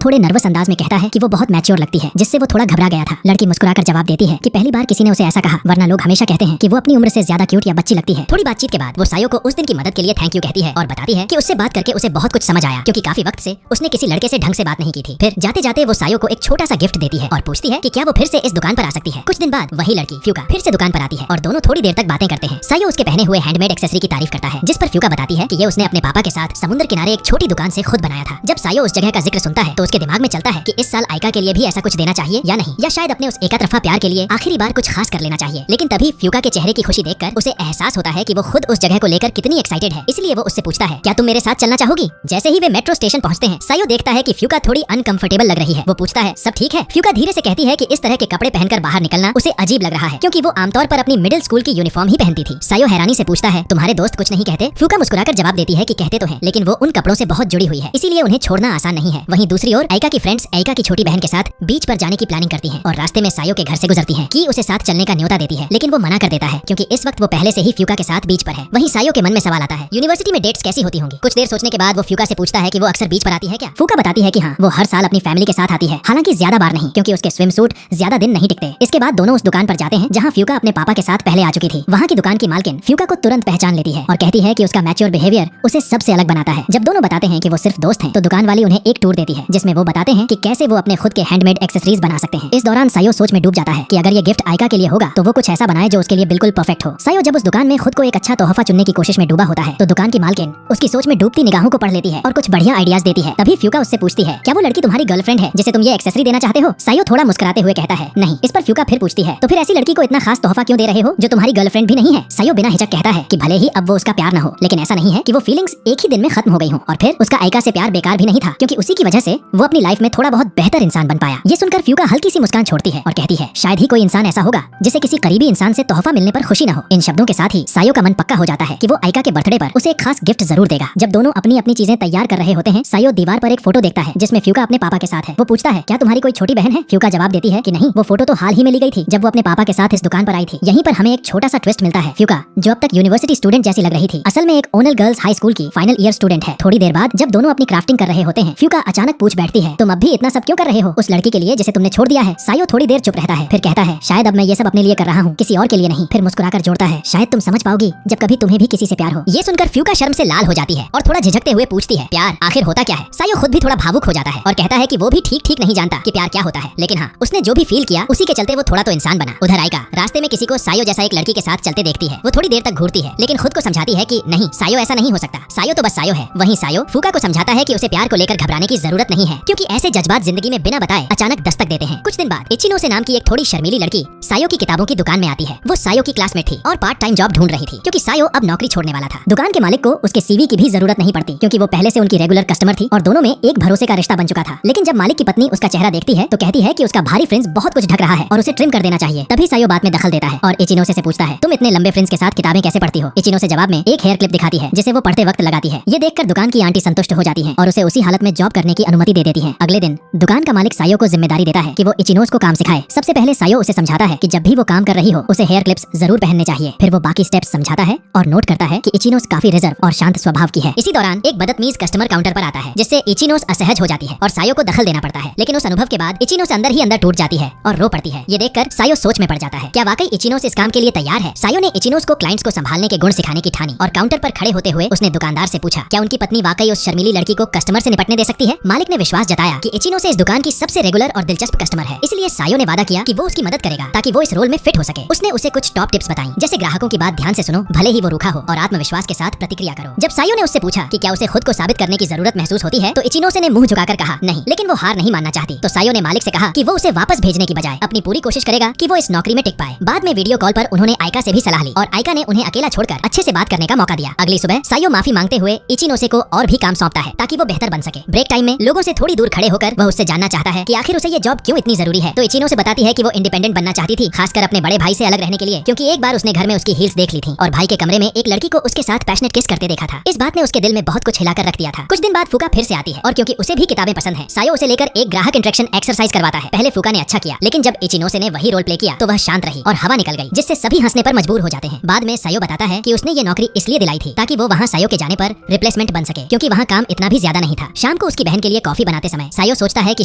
थोड़े नर्वस अंदाज में कहता है कि वो बहुत मैच्योर लगती है, जिससे वो थोड़ा घबरा गया था। लड़की मुस्कुराकर जवाब देती है कि पहली बार किसी ने उसे ऐसा कहा, वरना लोग हमेशा कहते हैं कि वो अपनी उम्र से ज्यादा क्यूट या बच्ची लगती है। थोड़ी बातचीत के बाद वो सायो को उस दिन की मदद के लिए थैंक यू कहती है और बताती है कि उससे बात करके उसे बहुत कुछ समझ आया, क्योंकि काफी वक्त से उसने किसी लड़के से ढंग से बात नहीं की थी। फिर जाते जाते वो सायो को एक छोटा सा गिफ्ट देती है और पूछती है कि क्या वो फिर से इस दुकान पर आ सकती है। कुछ दिन बाद वही लड़की फ्यूका फिर से दुकान पर आती है और दोनों थोड़ी देर तक बातें करते हैं। सायो उसके पहने हुए हैंडमेड एक्सेसरी की तारीफ करता है, जिस पर फ्यूका बताती है कि ये उसने अपने पापा के साथ समुद्र किनारे एक छोटी दुकान से खुद बनाया था। जब सायो उस जगह का जिक्र सुनता है तो उसके दिमाग में चलता है कि इस साल आइका के लिए भी ऐसा कुछ देना चाहिए या नहीं, या शायद अपने उस एकतरफा प्यार के लिए आखिरी बार कुछ खास कर लेना चाहिए। लेकिन तभी फ्यूका के चेहरे की खुशी देखकर उसे एहसास होता है कि वो खुद उस जगह को लेकर कितनी एक्साइटेड है। इसलिए वो उससे पूछता है, क्या तुम मेरे साथ चलना चाहोगी? जैसे ही वे मेट्रो स्टेशन पहुंचते हैं, सायो देखता है कि फ्यूका थोड़ी अनकंफर्टेबल लग रही है। वो पूछता है, सब ठीक है? फ्यूका धीरे से कहती है कि इस तरह के कपड़े पहनकर बाहर निकलना उसे अजीब लग रहा है, क्योंकि वो आमतौर पर अपनी मिडिल स्कूल की यूनिफॉर्म ही पहनती थी। सायो हैरानी से पूछता है, तुम्हारे दोस्त कुछ नहीं कहते? फ्यूका मुस्कुराकर जवाब देती है कि कहते तो हैं, लेकिन वो उन कपड़ों से बहुत जुड़ी हुई है, इसीलिए उन्हें छोड़ना आसान नहीं है। वहीं दूसरी ओर आइका की फ्रेंड्स आइका की छोटी बहन के साथ बीच पर जाने की प्लानिंग करती हैं और रास्ते में सायो के घर से गुजरती हैं कि उसे साथ चलने का न्योता देती है, लेकिन वो मना कर देता है क्योंकि इस वक्त वो पहले से ही फ्यूका के साथ बीच पर है। वहीं सायो के मन में सवाल आता है, यूनिवर्सिटी में डेट्स कैसी होती होंगी? कुछ देर सोचने के बाद वो फ्यूका से पूछता है कि वो अक्सर बीच पर आती है क्या? फ्यूका बताती है कि हाँ, वो हर साल अपनी फैमिली के साथ आती है, हालांकि ज्यादा बार नहीं, क्योंकि उसके स्विम सूट ज्यादा दिन नहीं टिकते। इसके बाद दोनों उस दुकान पर जाते हैं जहाँ फ्यूका अपने पापा के साथ पहले आ चुकी थी। वहाँ की दुकान की मालकिन फ्यूका को तुरंत पहचान लेती है और कहती है कि उसका मैच्योर बिहेवियर उसे सबसे अलग बनाता है। जब दोनों बताते हैं कि वो सिर्फ दोस्त हैं, तो दुकान वाली उन्हें एक टूर देती है जिसमें वो बताते हैं कि कैसे वो अपने खुद के हैंडमेड एक्सेसरीज बना सकते हैं। इस दौरान सायो सोच में डूब जाता है कि अगर ये गिफ्ट आइका के लिए होगा तो वो कुछ ऐसा बनाए जो उसके लिए बिल्कुल परफेक्ट हो। सायो जब उस दुकान में खुद को एक अच्छा तोहफा चुनने की कोशिश में डूबा होता है तो दुकान की मालकिन उसकी सोच में डूबती निगाहों को पढ़ लेती है और कुछ बढ़िया आइडियाज देती है। तभी फ्यूका उससे पूछती है, क्या वो लड़की तुम्हारी गर्लफ्रेंड है जिसे तुम ये एक्सेसरी देना चाहते हो? सायो थोड़ा मुस्कुराते हुए कहता है, नहीं। इस पर फ्यूका फिर पूछती है, तो फिर ऐसी लड़की को इतना खास तोहफा क्यों दे रहे हो जो तुम्हारी गर्लफ्रेंड भी नहीं है? सायो बिना हिचक कहता है कि भले ही अब वो उसका प्यार न हो, लेकिन ऐसा नहीं है कि वो फीलिंग्स एक ही दिन में खत्म हो गई हों। और फिर उसका आइका से प्यार बेकार भी नहीं था, क्योंकि उसी की वजह से वो अपनी लाइफ में थोड़ा बहुत बेहतर इंसान बन पाया। ये सुनकर फ्यूका हल्की सी मुस्कान छोड़ती है और कहती है, शायद ही कोई इंसान ऐसा होगा जिसे किसी करीबी इंसान से तोहफा मिलने पर खुशी न हो। इन शब्दों के साथ ही सायो का मन पक्का हो जाता है कि वो आइका के बर्थडे पर उसे एक खास गिफ्ट जरूर देगा। जब दोनों अपनी अपनी चीजें तैयार कर रहे होते हैं, सायो दीवार पर एक फोटो देखता है जिसमें फ्यूका अपने पापा के साथ है। वो पूछता है, क्या तुम्हारी कोई छोटी बहन है? फ्यूका जवाब देती है कि नहीं, वो फोटो तो हाल ही में ली गई थी जब वो अपने पापा के साथ इस दुकान पर आई थी। यहीं पर हमें एक छोटा सा ट्विस्ट मिलता है। फ्यूका, जो अब तक यूनिवर्सिटी स्टूडेंट जैसी लग रही थी, असल में एक ओनल गर्ल्स हाई स्कूल की फाइनल ईयर स्टूडेंट है। थोड़ी देर बाद जब दोनों अपनी क्राफ्टिंग कर रहे होते हैं, फ्यूका अचानक पूछ बैठती है, तुम अब भी इतना सब क्यों कर रहे हो उस लड़की के लिए जिसे तुमने छोड़ दिया है? सायो थोड़ी देर चुप रहता है, फिर कहता है, शायद अब मैं ये सब अपने लिए कर रहा हूँ, किसी और के लिए नहीं। फिर मुस्कुराकर जोड़ता है, शायद तुम समझ पाओगी जब कभी तुम्हें भी किसी से प्यार हो। ये सुनकर फ्यूका शर्म से लाल हो जाती है और थोड़ा झिझकते हुए पूछती है, प्यार आखिर होता क्या है? सायो खुद भी थोड़ा भावुक हो जाता है और कहता है कि वो भी ठीक नहीं जानता कि प्यार क्या होता है, लेकिन हाँ, उसने जो भी फील किया उसी के चलते वो थोड़ा तो इंसान बना। उधर आइका रास्ते में किसी को सायो जैसा एक लड़की के साथ चलते देखती है। वो थोड़ी देर तक घूरती है, लेकिन खुद को समझाती है कि नहीं, सायो ऐसा नहीं हो सकता, सायो तो बस सायो है। वहीं सायो फ्यूका को समझाता है कि उसे प्यार को लेकर घबराने की जरूरत नहीं है, क्योंकि ऐसे जज्बात जिंदगी में बिना बताए अचानक दस्तक देते हैं। कुछ दिन बाद इचिनो से नाम की एक थोड़ी शर्मीली लड़की सायो की किताबों की दुकान में आती है। वो सायो की क्लासमेट थी और पार्ट टाइम जॉब ढूंढ रही थी, क्योंकि सायो अब नौकरी छोड़ने वाला था। दुकान के मालिक को उसके सीवी की भी जरूरत नहीं पड़ती, क्योंकि वो पहले से उनकी रेगुलर कस्टमर थी और दोनों में एक भरोसे का रिश्ता बन चुका था। लेकिन जब मालिक की पत्नी उसका चेहरा देखती है तो कहती है कि उसका भारी फ्रिंज बहुत कुछ ढक रहा है और उसे ट्रिम कर देना चाहिए। तभी सायो बात में दखल देता है और इचिनो से पूछता है, तुम इतने लंबे फ्रिंज के साथ किताबें कैसे पढ़ती हो? इचिनो से जवाब में एक हेयर क्लिप दिखाती है जिसे वो पढ़ते वक्त लगाती है। ये देखकर दुकान की आंटी संतुष्ट हो जाती है और उसे उसी हालत में जॉब करने की अनुमति दे देती है। अगले दिन दुकान का मालिक सायो को जिम्मेदारी देता है कि वो इचिनोस को काम सिखाए। सबसे पहले सायो उसे समझाता है कि जब भी वो काम कर रही हो उसे हेयर क्लिप्स जरूर पहनने चाहिए। फिर वो बाकी स्टेप्स समझाता है और नोट करता है कि इचिनोस काफी रिजर्व और शांत स्वभाव की है। इसी दौरान एक बदतमीज कस्टमर काउंटर पर आता है, जिससे इचिनोस असहज हो जाती है और सायो को दखल देना पड़ता है। लेकिन उस अनुभव के बाद इचिनोस अंदर ही अंदर टूट जाती है और रो पड़ती है। ये देखकर सायो सोच में पड़ जाता है, क्या वाकई इचिनोस इस काम के लिए तैयार है? सायो ने इचिनोस को क्लाइंट्स को संभालने के गुण सिखाने की ठानी और काउंटर पर खड़े होते हुए उसने दुकानदार से पूछा, क्या उनकी पत्नी वाकई उस शर्मीली लड़की को कस्टमर से निपटने दे सकती है? मालिक ने विश्वास जताया कि इचिनोस इस दुकान की सबसे रेगुलर और दिलचस्प कस्टमर है, इसलिए सायो ने वादा किया कि वो उसकी मदद करेगा ताकि वो इस रोल में फिट हो सके। उसने उसे कुछ टॉप टिप्स बताई, जैसे ग्राहकों की बात ध्यान से सुनो, भले ही वो रूखा हो, और आत्मविश्वास के साथ प्रतिक्रिया करो। जब सायो ने उससे पूछा कि क्या उसे खुद को साबित करने की जरूरत महसूस होती है, तो इचिनोस ने मुंह झुकाकर कहा नहीं, लेकिन वो हार नहीं मानना चाहती। तो सायो ने मालिक से कहा कि वो उसे वापस भेजने की बजाय अपनी पूरी कोशिश करेगा कि वो इस नौकरी में टिक पाए। बाद में वीडियो कॉल पर उन्होंने आइका से भी सलाह ली और आइका ने उन्हें अकेला छोड़कर अच्छे से बात करने का मौका दिया। अगली सुबह सायो माफी मांगते हुए इचिनोसे को और भी काम सौंपता है ताकि वो बेहतर बन सके। ब्रेक टाइम में लोगों से थोड़ी दूर खड़े होकर वह उससे जानना चाहता है कि आखिर आखिर उसे ये जॉब क्यों इतनी जरूरी है। तो इचिनो से बताती है कि वो इंडिपेंडेंट बनना चाहती थी, खासकर अपने बड़े भाई से अलग रहने के लिए, क्योंकि एक बार उसने घर में उसकी हील्स देख ली थी और भाई के कमरे में एक लड़की को उसके साथ पैशनेट किस करते देखा था। इस बात ने उसके दिल में बहुत कुछ हिलाकर रख दिया था। कुछ दिन बाद फूका फिर से आती है और क्योंकि उसे भी किताबें पसंद है, सायो उसे लेकर एक ग्राहक इंटरेक्शन एक्सरसाइज करवाता है। पहले फूका ने अच्छा किया, लेकिन जब इचिनोसे ने वही रोल प्ले किया तो वह शांत रही और हवा निकल गई, जिससे सभी हंसने पर मजबूर हो जाते हैं। बाद में सायो बताता है कि उसने ये नौकरी इसलिए दिलाई थी ताकि वो वहाँ सायो के जाने पर रिप्लेसमेंट बन सके, क्योंकि वहाँ काम इतना भी ज्यादा नहीं था। शाम को उसकी बहन के लिए कॉफी बनाते समय सायो सोचता है कि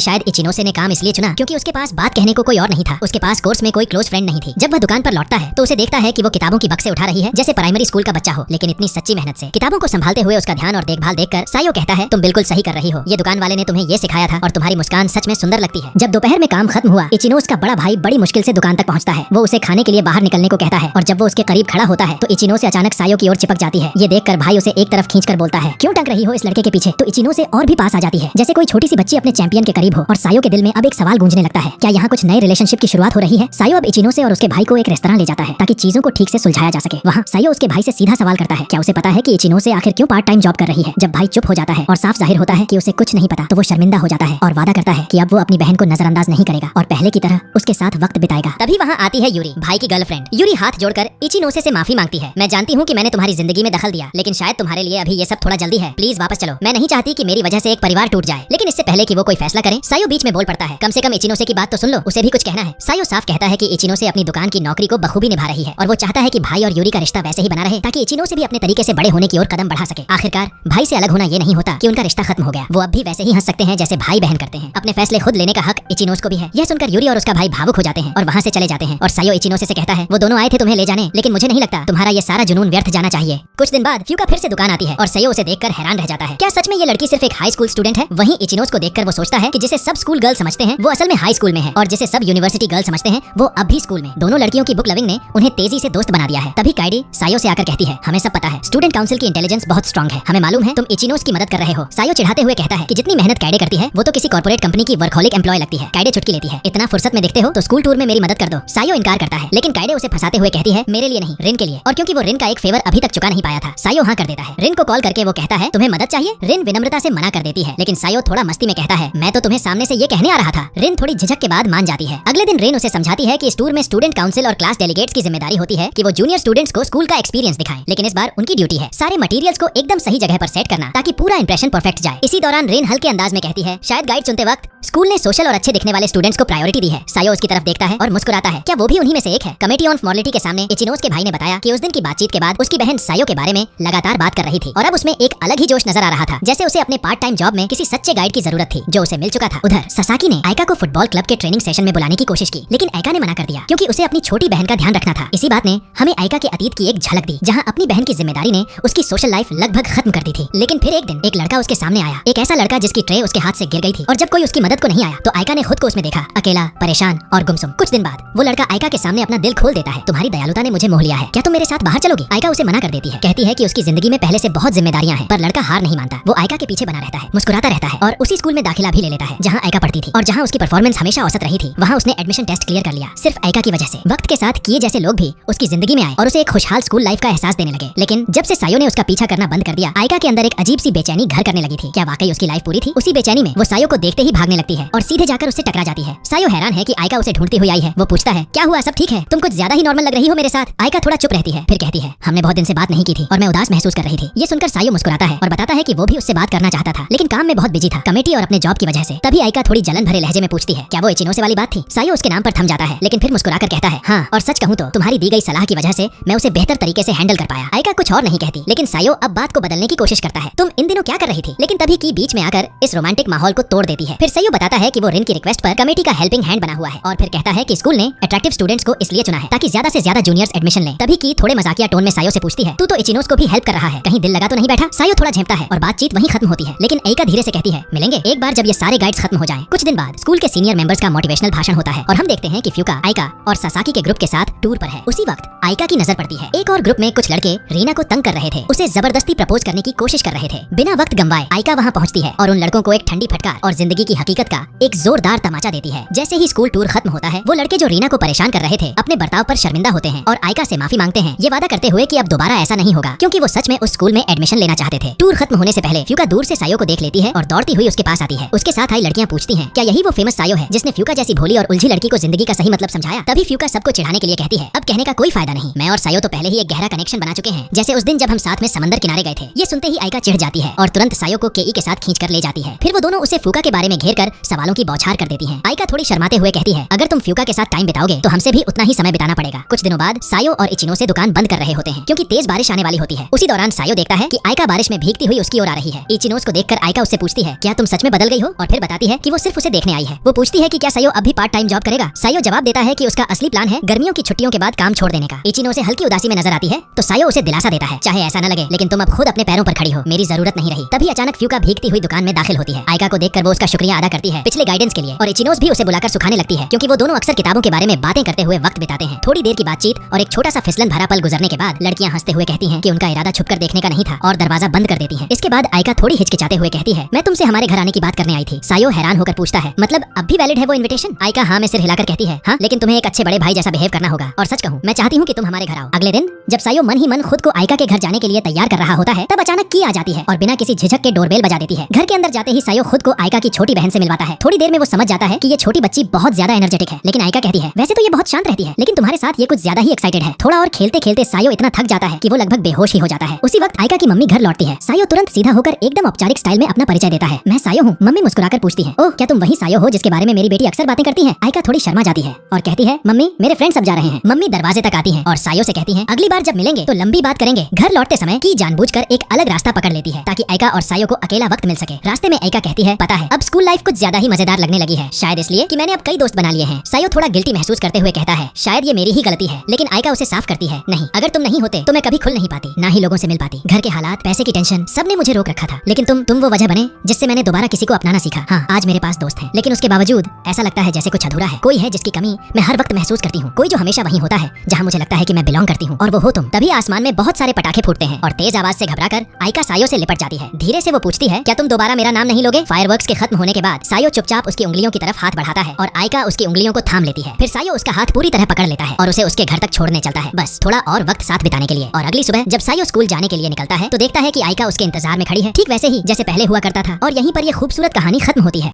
शायद इचिनोसे ने काम इसलिए चुना क्योंकि उसके पास बात कहने को कोई और नहीं था। उसके पास कोर्स में कोई क्लोज फ्रेंड नहीं थी। जब वह दुकान पर लौटता है तो उसे देखता है कि वो किताबों की बक्से उठा रही है जैसे प्राइमरी स्कूल का बच्चा हो, लेकिन इतनी सच्ची मेहनत से किताबों को संभालते हुए उसका ध्यान और देखभाल देखकर सायो कहता है, तुम बिल्कुल सही कर रही हो। ये दुकान वाले ने तुम्हें ये सिखाया था और तुम्हारी मुस्कान सच में सुंदर लगती है। जब दोपहर में काम खत्म हुआ, इचिनोस का बड़ा भाई बड़ी मुश्किल से दुकान तक पहुंचता है। वो उसे खाने के लिए बाहर निकलने को कहता है और जब वो उसके करीब खड़ा होता है तो इचिनोसे अचानक सायो की ओर चिपक जाती है। ये देखकर भाई उसे एक तरफ खींचकर बोलता है, क्यों टंग रही हो इस लड़के के पीछे। तो इचिनोसे और भी पास आ जाती है जैसे कोई छोटी सी बच्ची अपने चैंपियन के करीब हो और सायो के दिल में अब एक सवाल गूंजने लगता है, क्या यहाँ कुछ नए रिलेशनशिप की शुरुआत हो रही है। सायो अब इचिनोसे और उसके भाई को एक रेस्तरां ले जाता है ताकि चीजों को ठीक से सुलझाया जा सके। वहाँ सायो उसके भाई से सीधा सवाल करता है, क्या उसे पता है कि इचिनोसे आखिर क्यों पार्ट टाइम जॉब कर रही है। जब भाई चुप हो जाता है और साफ जाहिर होता है कि उसे कुछ नहीं पता, तो वो शर्मिंदा हो जाता है और वादा करता है कि अब वो अपनी बहन को नजरअंदाज नहीं करेगा और पहले की तरह उसके साथ वक्त बिताएगा। तभी वहाँ आती है यूरी, भाई की गर्लफ्रेंड। यूरी हाथ जोड़कर इचिनोसे से माफी मांगती है। मैं जानती हूँ कि मैंने तुम्हारी जिंदगी में दखल दिया, लेकिन शायद तुम्हारे लिए अभी ये सब थोड़ा जल्दी है। प्लीज वापस चलो। मैं नहीं चाहती कि मेरी वजह से एक परिवार टूट जाए। लेकिन इससे पहले कि वो कोई फैसला करे, सायो बीच में बोल पड़ता है, कम से कम इचिनोसे की बात तो सुन लो, उसे भी कुछ कहना है। सायो साफ कहता है कि इचिनोसे अपनी दुकान की नौकरी को बखूबी निभा रही है और वो चाहता है कि भाई और यूरी का रिश्ता वैसे ही बना रहे ताकि इचिनोसे भी अपने तरीके से बड़े होने की ओर कदम बढ़ा सके। आखिरकार भाई से अलग होना ये नहीं होता कि उनका रिश्ता खत्म हो गया। वो अब भी वैसे ही हंस सकते हैं जैसे भाई बहन करते हैं। अपने फैसले खुद लेने का हक इचिनोस को भी है। यह सुनकर यूरी और उसका भाई भावुक हो जाते हैं और वहाँ से चले जाते हैं और सायो इचिनोसे से कहता है, वो दोनों आए थे तुम्हें ले जाने, लेकिन मुझे नहीं लगता तुम्हारा ये सारा जुनून व्यर्थ जाना चाहिए। कुछ दिन बाद फ्यूका फिर से दुकान आती है और सायो उसे देखकर हैरान रह जाता है। क्या सच में ये लड़की सिर्फ एक हाई स्कूल स्टूडेंट है। वहीं इचिनोस को देखकर वो सोचता है कि जिसे सब स्कूल गर्ल समझते हैं वो असल में हाई स्कूल में है और जिसे सब यूनिवर्सिटी गर्ल समझते हैं वो अब भी स्कूल में। दोनों लड़कियों की बुक लविंग ने उन्हें तेजी से दोस्त बना दिया है। तभी काइडी सायो से आकर कहती है, हमें सब पता है स्टूडेंट काउंसिल की इंटेलिजेंस बहुत स्ट्रांग है, हमें मालूम है तुम इचिनोस की मदद कर रहे हो। सायो चिढ़ाते हुए कहता है कि जितनी मेहनत काइडे करती है वो तो किसी कॉर्पोरेट कंपनी की वर्कहॉलिक एम्प्लॉय लगती है। काइडे चुटकी लेती है, इतना फुर्सत में दिखते हो तो स्कूल टूर में मेरी मदद कर दो। सायो इनकार करता है, लेकिन काइडे उसे फंसाते हुए कहती है, मेरे लिए नहीं रिन के लिए। और क्योंकि वो रिन का एक फेवर अभी तक चुका नहीं पाया था, सायो हाँ कर देता है। रिन को कॉल करके वो कहता है, तुम्हें मदद चाहिए। रिन विनम्रता से मना कर देती है, लेकिन सायो थोड़ा मस्ती में कहता है, मैं तो तुम्हें सामने से ये कहने आ रहा था। रिन थोड़ी झिझक के बाद मान जाती है। अगले दिन रिन उसे समझाती है कि इस टूर में स्टूडेंट काउंसिल और क्लास डेलीगेट्स की जिम्मेदारी होती है कि वो जूनियर स्टूडेंट्स को स्कूल का एक्सपीरियंस दिखाएं, लेकिन इस बार उनकी ड्यूटी है सारे मटेरियल्स को एकदम सही जगह पर सेट करना ताकि पूरा इंप्रेशन परफेक्ट जाए। इसी दौरान रिन हल्के अंदाज में कहती है, शायद गाइड सुनते वक्त स्कूल ने सोशल और अच्छे दिखने वाले स्टूडेंट्स को प्रायोरिटी दी है। सायो उसकी तरफ देखता है और मुस्कुराता है, क्या वो भी उन्हीं में से एक है। कमेटी ऑन मॉरलिटी के सामने इचिनोस के भाई ने बताया कि उस दिन की बातचीत के बाद उसकी बहन सायो के बारे में लगातार बात कर रही थी और अब उसमें एक अलग ही जोश नजर आ रहा था, जैसे उसे अपने पार्ट टाइम जॉब में किसी सच्चे गाइड की जरूरत थी जो उसे मिल चुका था। उधर ससाकी ने आइका को फुटबॉल क्लब के ट्रेनिंग सेशन में बुलाने की कोशिश की, लेकिन आइका ने मना कर दिया क्योंकि उसे अपनी छोटी बहन का ध्यान रखना था। इसी बात ने हमें आइका के अतीत की एक झलक दी, जहाँ अपनी बहन की जिम्मेदारी ने उसकी सोशल लाइफ लगभग खत्म कर दी थी। लेकिन फिर एक दिन एक लड़का उसके सामने आया, एक ऐसा लड़का जिसकी ट्रे उसके हाथ से गिर गई थी और जब कोई उसकी मदद को नहीं आया तो आइका ने खुद को उसमें देखा, अकेला, परेशान और गुमसुम। कुछ दिन बाद वो लड़का आइका के सामने अपना दिल खोल देता है, तुम्हारी दयालुता ने मुझे मोह लिया है, क्या तुम मेरे साथ बाहर चलोगी। आइका उसे मना कर देती है, कहती है कि उसकी जिंदगी में पहले से बहुत जिम्मेदारियां हैं, पर लड़का हार नहीं मानता। वो आइका के पीछे बना रहता है, मुस्कुराता रहता है और उसी स्कूल में दाखिला भी ले लेता है जहाँ आइका पढ़ती थी और जहाँ उसकी परफॉर्मेंस हमेशा औसत रही थी। वहाँ उसने एडमिशन टेस्ट क्लियर कर लिया सिर्फ आइका की वजह से। वक्त के साथ किए जैसे लोग भी उसकी जिंदगी में आए और उसे एक खुशहाल स्कूल लाइफ का एहसास देने लगे। लेकिन जब से सायो ने उसका पीछा करना बंद कर दिया, आइका के अंदर एक अजीब सी बेचैनी घर करने लगी थी। क्या वाकई उसकी लाइफ पूरी थी? उसी बेचैनी में वो सायो को देखते ही भागने लगती है और सीधे जाकर उससे टकरा जाती है। सायो हैरान है कि आइका उसे ढूंढती हुई आई है। वो पूछता है, क्या हुआ, सब ठीक है? तुम कुछ ज्यादा ही नॉर्मल लग रही हो मेरे साथ। आइका थोड़ा चुप रहती है, फिर कहती है, हमने बहुत दिन से बात नहीं की थी और मैं उदास महसूस कर रही थी। ये सुनकर सायो मुस्कुराता है और बताता है कि वो भी उससे बात करना चाहता था, लेकिन काम में बहुत बिजी था, कमेटी और अपने जॉब की वजह से। तभी आइका थोड़ी जलन भरे लहजे में पूछती है, क्या वो इचिनोसे वाली बात थी? सायो उसके नाम पर थम जाता है, लेकिन फिर मुस्कुराकर कहता है, हाँ, और सच कहूँ तो तुम्हारी दी गई सलाह की वजह से मैं उसे बेहतर तरीके से हैंडल कर पाया। आइका कुछ और नहीं कहती, लेकिन सायो अब बात को बदलने की कोशिश करता है, तुम इन दिनों क्या कर रही थी? लेकिन तभी की बीच में आकर इस रोमांटिक माहौल को तोड़ देती है। फिर सायो बताता है कि वो रिन की रिक्वेस्ट पर कमेटी का हेल्पिंग हैंड बना हुआ है और फिर कहता है कि स्कूल ने अट्रैक्टिव स्टूडेंट्स को इसलिए चुना है ताकि ज्यादा से ज्यादा जूनियर्स एडमिशन लें। तभी की थोड़े मजाकिया टोन में सायो से पूछती है, तू तो इचिनोस को भी हेल्प कर रहा है, कहीं दिल लगा तो नहीं बैठा? सायो थोड़ा झेपता है और बातचीत वहीं खत्म होती है, लेकिन आइका धीरे से कहती है, मिलेंगे एक बार जब ये सारे गाइड्स खत्म हो जाएं। कुछ दिन बाद स्कूल के सीनियर मेंबर्स का मोटिवेशनल भाषण होता है और हम देखते हैं कि फ्यूका, आइका और ससाकी के ग्रुप के साथ टूर पर है। उसी वक्त आइका की नजर पड़ती है, एक और ग्रुप में कुछ लड़के रीना को तंग कर रहे थे, उसे जबरदस्ती प्रपोज करने की कोशिश कर रहे थे। बिना वक्त गंवाए आइका वहाँ पहुँचती है और उन लड़कों को एक ठंडी फटकार और जिंदगी की हकीकत का एक जोरदार तमाचा देती है। जैसे ही स्कूल टूर खत्म होता है, वो लड़के जो रीना को परेशान कर रहे थे अपने बर्ताव पर शर्मिंदा होते हैं और आइका से माफी मांगते हैं, ये वादा करते हुए कि अब दोबारा ऐसा नहीं होगा, क्योंकि वो सच में उस स्कूल में एडमिशन लेना चाहते थे। टूर खत्म होने से पहले फ्यूका दूर से सायो को देख लेती है और दौड़ती हुई उसके पास आती है। उसके साथ आई लड़कियां पूछती हैं, क्या यही वो फेमस सायो है जिसने फ्यूका जैसी भोली और उलझी लड़की को जिंदगी का सही मतलब समझाया? तभी फ्यूका सबको चिढ़ाने के लिए कहती है, अब कहने का कोई फायदा नहीं, मैं और सायो तो पहले ही एक गहरा कनेक्शन बना चुके हैं, जैसे उस दिन जब हम साथ में समंदर किनारे गए थे। ये सुनते ही आइका चिढ़ जाती है और तुरंत सायो को केई के साथ खींच कर ले जाती है। फिर वो दोनों उसे फ्यूका के बारे में घेर कर सवालों की बौछार कर देती हैं। आइका थोड़ी शर्माते हुए कहती है, अगर तुम फ्यूका के साथ टाइम बिताओगे तो हमसे भी उतना ही समय बिताना पड़ेगा। कुछ दिनों बाद सायो और इचिनो दुकान बंद कर रहे होते हैं क्योंकि तेज बारिश आने वाली होती है। उसी दौरान सायो देखता है कि आइका बारिश में भीगती हुई उसकी ओर आ रही है। इचिनोस को देखकर आइका उससे पूछती है, क्या तुम सच में बदल गई हो? और फिर बताती है कि वो सिर्फ उसे देखने आई है। वो पूछती है कि क्या सायो अब भी पार्ट टाइम जॉब करेगा? सायो जवाब देता है कि उसका असली प्लान है गर्मियों की छुट्टियों के बाद काम छोड़ देने का। इचिनो से हल्की उदासी में नजर आती है तो सायो उसे दिलासा देता है, चाहे ऐसा न लगे लेकिन तुम अब खुद अपने पैरों पर खड़ी हो, मेरी जरूरत नहीं रही। तभी अचानक फ्यूका भीगती हुई दुकान में दाखिल होती है। आइका को देखकर वो उसका शुक्रिया अदा करती है पिछले गाइडेंस के लिए और इचिनोस भी उसे बुलाकर सुखाने लगती है क्योंकि वो दोनों अक्सर किताबों के बारे में बातें करते हुए वक्त बिताते हैं। थोड़ी देर की बातचीत और एक छोटा सा फिसलन भरा पल गुजरने के बाद लड़कियां हंसते हुए कहती हैं कि उनका इरादा छुपकर देखने का नहीं था और दरवाजा बंद कर देती हैं। इसके बाद आइका थोड़ी हिचकिचाते हुए कहती है, मैं तुमसे हमारे घर आने की बात करने आई थी। सायो हैरान होकर पूछता है, मतलब अब भी वैलिड है वो इन्विटेशन? आइका हाँ में सिर हिलाकर कहती है, हाँ, लेकिन तुम्हें एक अच्छे बड़े भाई जैसा बिहेव करना होगा और सच कहूँ मैं चाहती हूँ कि तुम हमारे घर आओ। अगले दिन जब सायो मन ही मन खुद को आइका के घर जाने के लिए तैयार कर रहा होता है तब अचानक की आ जाती है और बिना किसी झिझक के डोरबेल बजा देती है। घर के अंदर जाते ही सायो खुद को आइका की छोटी बहन से मिलवाता है। थोड़ी देर में वो समझ जाता है कि ये छोटी बच्ची बहुत ज्यादा एनर्जेटिक है, लेकिन आइका कहती है, वैसे तो ये बहुत शांत रहती है लेकिन तुम्हारे साथ ये कुछ ज्यादा ही एक्साइटेड है। थोड़ा और खेलते खेलते सायो इतना थक जाता है कि वो लगभग बेहोश ही हो जाता है। उसी वक्त आइका की मम्मी घर लौटती है। सायो तुरंत सीधा होकर एकदम औपचारिक स्टाइल में अपना परिचय देता है, मैं सायो हूँ। मम्मी मुस्कुराकर पूछती है, ओह क्या तुम वही सायो हो जिसके बारे में मेरी बेटी अक्सर बातें करती है? आइका थोड़ी शर्मा जाती है और कहती है, मम्मी मेरे फ्रेंड सब जा रहे हैं। मम्मी दरवाजे तक आती है और सायो से कहती है, अगली बार जब मिलेंगे तो लंबी बात करेंगे। घर लौटते समय की जानबूझकर एक अलग रास्ता पकड़ लेती है ताकि आइका और सायो को अकेला वक्त मिल सके। रास्ते में आइका कहती है, पता है अब स्कूल लाइफ कुछ ज्यादा ही मजेदार लगने लगी है, शायद इसलिए कि मैंने अब कई दोस्त बना लिए हैं। सायो थोड़ा गिल्टी महसूस करते हुए कहता है, शायद ये मेरी ही गलती है, लेकिन आइका उसे साफ करती है, नहीं, अगर तुम नहीं होते तो मैं कभी खुल नहीं पाती, ना ही लोगों से मिल पाती। घर के हालात, पैसे की टेंशन, सब ने मुझे रोक रखा था, लेकिन तुम वो वजह बने जिससे मैंने दोबारा किसी को अपनाना सीखा। हाँ, आज मेरे पास दोस्त हैं, लेकिन उसके बावजूद ऐसा लगता है जैसे कुछ अधूरा है। कोई है जिसकी कमी मैं हर वक्त महसूस करती हूँ, कोई जो हमेशा वहीं होता है जहाँ मुझे लगता है कि मैं बिलोंग करती हूँ, और वो हो तुम। तभी आसमान में बहुत सारे पटाखे फूटते हैं और तेज आवाज से घबराकर आइका सायो से लिपट जाती है। धीरे से वो पूछती है, क्या तुम दोबारा मेरा नाम नहीं लोगे? फायरवर्क्स के खत्म होने के बाद सायो चुपचाप उसकी उंगलियों की तरफ हाथ बढ़ाता है और आइका उसकी उंगलियों को थाम लेती है। फिर सायो उसका हाथ पूरी तरह पकड़ लेता है और उसे उसके घर तक छोड़ने चलता है, बस थोड़ा और वक्त साथ बिताने के लिए। और अगली सुबह जब सायो स्कूल जाने के लिए निकलता है तो देखता है कि आइका उसके इंतजार में खड़ी है, ठीक वैसे ही जैसे पहले हुआ करता था। और यहीं पर यह खूबसूरत कहानी खत्म होती है।